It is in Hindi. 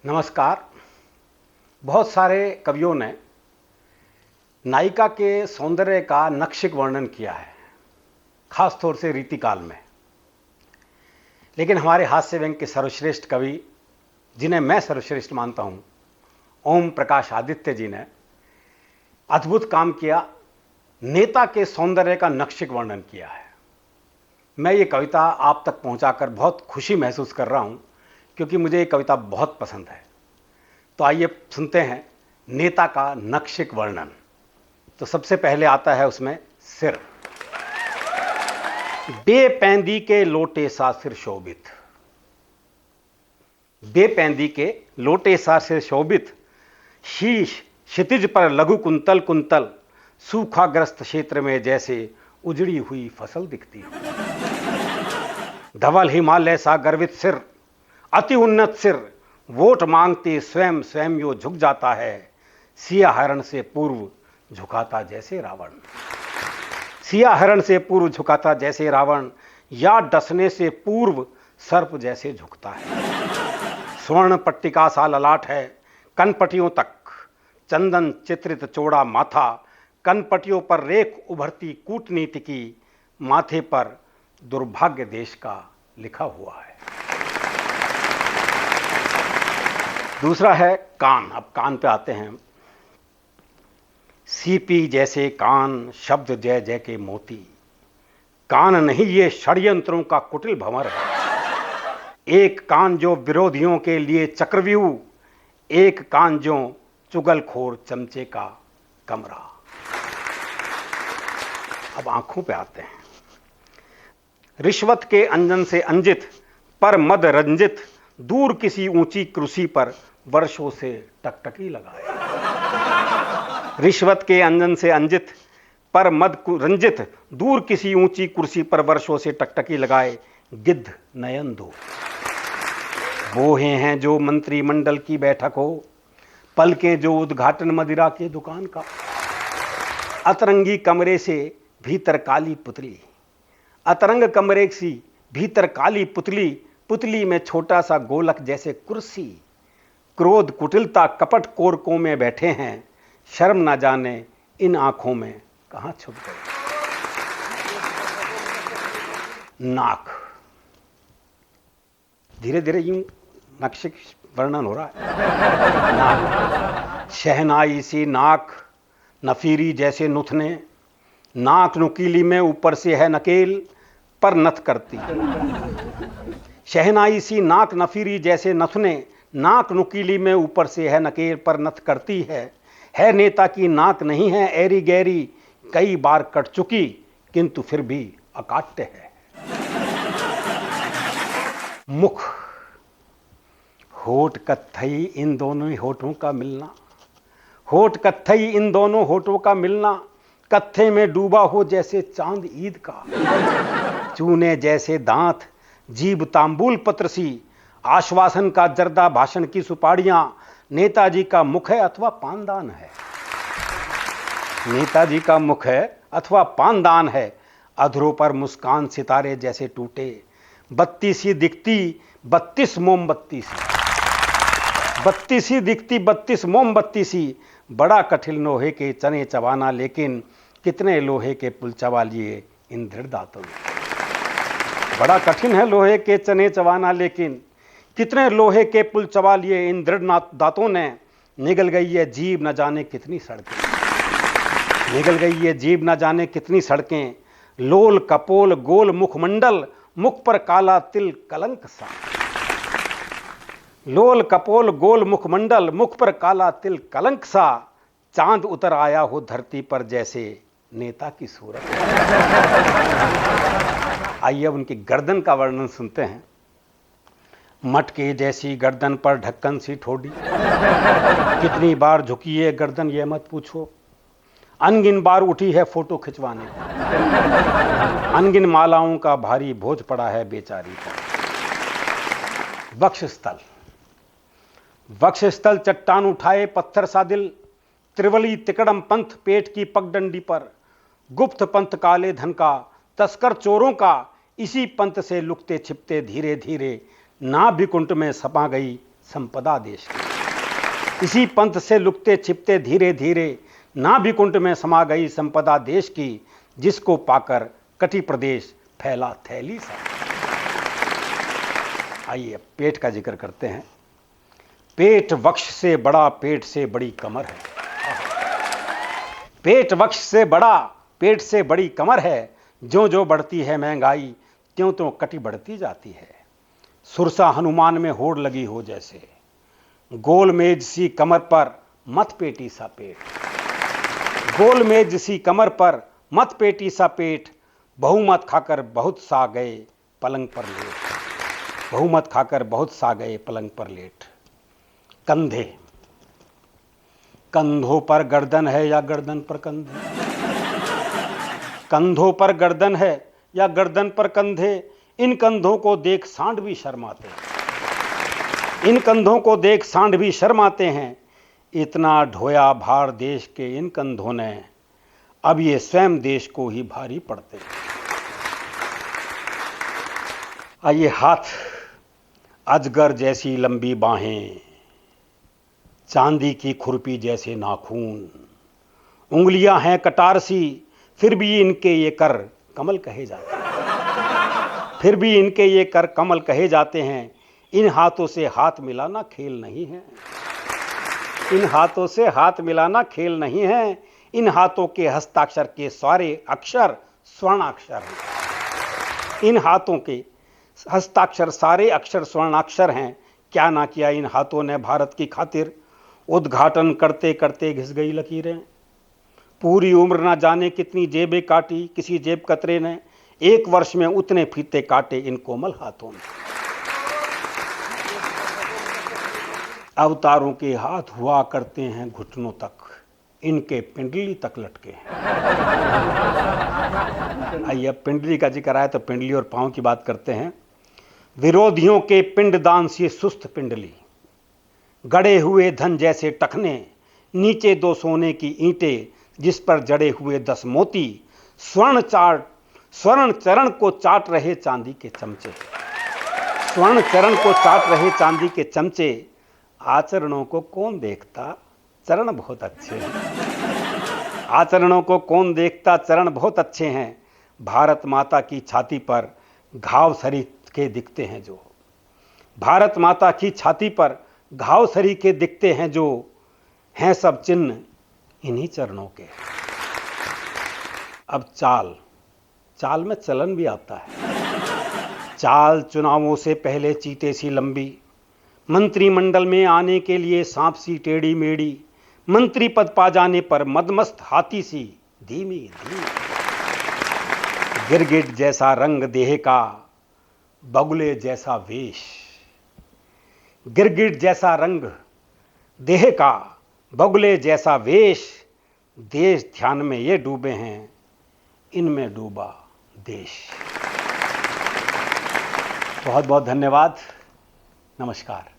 नमस्कार। बहुत सारे कवियों ने नायिका के सौंदर्य का नक्शिक वर्णन किया है, खासतौर से रीतिकाल में। लेकिन हमारे हास्य व्यंग्य के सर्वश्रेष्ठ कवि, जिन्हें मैं सर्वश्रेष्ठ मानता हूं, ओम प्रकाश आदित्य जी ने अद्भुत काम किया, नेता के सौंदर्य का नक्शिक वर्णन किया है। मैं ये कविता आप तक पहुंचाकर बहुत खुशी महसूस कर रहा हूं, क्योंकि मुझे ये कविता बहुत पसंद है। तो आइए सुनते हैं नेता का नक्शिक वर्णन। तो सबसे पहले आता है उसमें सिर। बेपैंदी के लोटे सा सिर शोभित, बेपैंदी के लोटे सा सिर शोभित, शीश क्षितिज पर लघु कुंतल कुंतल, सूखाग्रस्त क्षेत्र में जैसे उजड़ी हुई फसल दिखती है। धवल हिमालय सा गर्वित सिर, अति उन्नत सिर, वोट मांगते स्वयं स्वयं यो झुक जाता है, सिया हरण से पूर्व झुकाता जैसे रावण। सिया हरण से पूर्व झुकाता जैसे रावण, या डसने से पूर्व सर्प जैसे झुकता है। स्वर्ण पट्टिका सा ललाट है कनपटियों तक, चंदन चित्रित चौड़ा माथा, कनपटियों पर रेख उभरती कूटनीति की, माथे पर दुर्भाग्य देश का लिखा हुआ है। दूसरा है कान। अब कान पे आते हैं। सीपी जैसे कान, शब्द जय जय के मोती, कान नहीं ये षड्यंत्रों का कुटिल भंवर है। एक कान जो विरोधियों के लिए चक्रव्यूह, एक कान जो चुगलखोर चमचे का कमरा। अब आंखों पे आते हैं। रिश्वत के अंजन से अंजित, पर मद रंजित, दूर किसी ऊंची कुर्सी पर वर्षों से टकटकी लगाए। रिश्वत के अंजन से अंजित, पर मद रंजित, दूर किसी ऊंची कुर्सी पर वर्षों से टकटकी लगाए, गिद्ध नयन दो। बोहे हैं जो मंत्रिमंडल की बैठक हो, पलकें जो उद्घाटन मदिरा के दुकान का। अतरंगी कमरे से भीतर काली पुतली, अतरंग कमरे सी भीतर काली पुतली, पुतली में छोटा सा गोलक जैसे कुर्सी। क्रोध कुटिलता कपट कोरकों में बैठे हैं, शर्म ना जाने इन आंखों में कहां छुप गए। नाक। धीरे धीरे यूं नक्शिक वर्णन हो रहा है। नाक। शहनाई सी नाक, नफीरी जैसे नुथने, नाक नुकीली में ऊपर से है नकेल, पर नथ करती। शहनाई सी नाक नफीरी जैसे नथने, नाक नुकीली में ऊपर से है नकेल, पर नथ करती है नेता की नाक नहीं है ऐरी गैरी, कई बार कट चुकी किंतु फिर भी अकाट्य है। मुख। होठ कत्थई इन दोनों ही होठों का मिलना, होठ कत्थई इन दोनों होठों का मिलना, कत्थे में डूबा हो जैसे चांद ईद का। चूने जैसे दांत, जीभ तांबूल पत्र सी, आश्वासन का जर्दा भाषण की सुपाड़ियां, नेताजी का मुख है अथवा पानदान है। नेताजी का मुख है अथवा पानदान है, अधरों पर मुस्कान सितारे जैसे टूटे, बत्ती सी दिखती 32 मोमबत्ती सी, बत्ती सी दिखती 32 मोमबत्ती सी, बड़ा कठिन लोहे के चने चबाना, लेकिन कितने लोहे के पुल चबा लिए इन दृढ़ दांतों ने। बड़ा कठिन है लोहे के चने चबाना, लेकिन कितने लोहे के पुल चबा लिए इन दृढ़ दांतों ने। निगल गई ये जीभ न जाने कितनी सड़कें, निगल गई ये जीभ न जाने कितनी सड़कें, लोल कपोल गोल मुखमंडल, मुख पर काला तिल कलंक सा। लोल कपोल गोल मुखमंडल, मुख पर काला तिल कलंक सा, चांद उतर आया हो धरती पर जैसे नेता की सूरत। आइए अब उनकी गर्दन का वर्णन सुनते हैं। मटके जैसी गर्दन पर ढक्कन सी ठोडी, कितनी बार झुकी है गर्दन ये मत पूछो, अनगिन बार उठी है फोटो खिंचवाने, अनगिन मालाओं का भारी बोझ पड़ा है बेचारी पर। वक्षस्थल। वक्षस्थल चट्टान उठाए पत्थर सा दिल, त्रिवली तिकड़म पंथ पेट की पगडंडी पर, गुप्त पंथ काले धन का, तस्कर चोरों का, इसी पंथ से लुकते छिपते धीरे धीरे नाभिकुंठ में समा गई संपदा देश की। इसी पंथ से लुकते छिपते धीरे धीरे नाभिकुंठ में समा गई संपदा देश की, जिसको पाकर कटी प्रदेश फैला थैली सा। आइए पेट का जिक्र करते हैं। पेट वक्ष से बड़ा, पेट से बड़ी कमर है। पेट वक्ष से बड़ा, पेट से बड़ी कमर है। जो जो बढ़ती है महंगाई, त्यों त्यों कटी बढ़ती जाती है। सुरसा हनुमान में होड़ लगी हो जैसे, गोल मेज सी कमर पर मत पेटी सा पेट। गोल मेज सी कमर पर मत पेटी सा पेट, बहुमत खाकर बहुत सा गए पलंग पर लेट। बहुमत खाकर बहुत सा गए पलंग पर लेट। कंधे, कंधों पर गर्दन है या गर्दन पर कंधे। कंधों पर गर्दन है या गर्दन पर कंधे, इन कंधों को देख सांड भी शर्माते हैं। इन कंधों को देख सांड भी शर्माते हैं। इतना ढोया भार देश के इन कंधों ने, अब ये स्वयं देश को ही भारी पड़ते हैं। आइए हाथ, अजगर जैसी लंबी बाहें, चांदी की खुरपी जैसे नाखून। उंगलियां हैं कटार सी, फिर भी इनके ये कर कमल कहे जाते हैं। फिर भी इनके ये कर कमल कहे जाते हैं। इन हाथों से हाथ मिलाना खेल नहीं है। इन हाथों से हाथ मिलाना खेल नहीं है। इन हाथों के हस्ताक्षर के सारे अक्षर स्वर्णाक्षर हैं। इन हाथों के हस्ताक्षर सारे अक्षर स्वर्णाक्षर हैं। क्या ना किया इन हाथों ने भारत की खातिर, उद्घाटन करते करते घिस गई लकीरें। पूरी उम्र ना जाने कितनी जेबें काटी, किसी जेब कतरे ने एक वर्ष में उतने फीते काटे इन कोमल हाथों में। अवतारों के हाथ हुआ करते हैं घुटनों तक, इनके पिंडली तक लटके हैं। आइए अब पिंडली का जिक्र आया तो पिंडली और पांव की बात करते हैं। विरोधियों के पिंडदान से सुस्त पिंडली, गड़े हुए धन जैसे टखने, नीचे 2 सोने की ईंटें जिस पर जड़े हुए 10 मोती। स्वर्ण चरण को चाट रहे चांदी के चमचे। स्वर्ण चरण को चाट रहे चांदी के चमचे। आचरणों को कौन देखता, चरण बहुत अच्छे हैं। आचरणों को कौन देखता, चरण बहुत अच्छे हैं। भारत माता की छाती पर घाव सरी के दिखते हैं जो। भारत माता की छाती पर घाव सरी के दिखते हैं जो, हैं सब चिन्ह इन्हीं चरणों के। अब चाल, चाल में चलन भी आता है। चाल चुनावों से पहले चीते सी लंबी, मंत्रिमंडल में आने के लिए सांप सी टेढ़ी मेढ़ी, मंत्री पद पा जाने पर मदमस्त हाथी सी धीमी धीमी। गिरगिट जैसा रंग देह का, बगुले जैसा वेश। गिरगिट जैसा रंग देह का, बगुले जैसा वेश। देश ध्यान में ये डूबे हैं, इनमें डूबा देश। बहुत बहुत धन्यवाद। नमस्कार।